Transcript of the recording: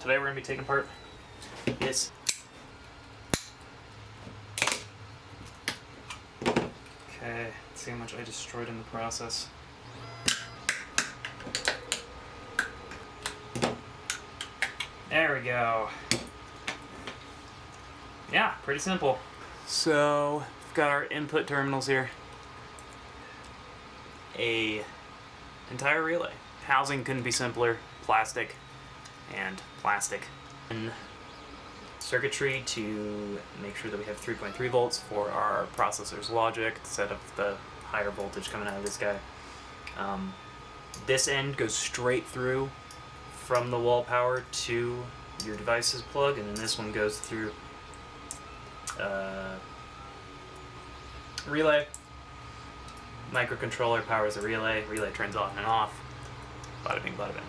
Today we're going to be taking apart this okay, let's see how much I destroyed in the process. There we go. Yeah, pretty simple. So, we've got our input terminals here. A entire relay. Housing couldn't be simpler. Plastic and plastic. And circuitry to make sure that we have 3.3 volts for our processor's logic instead of the higher voltage coming out of this guy. This end goes straight through from the wall power to your device's plug, and then this one goes through relay. Microcontroller powers the relay. Relay turns on and off. Bada bing, bada bing.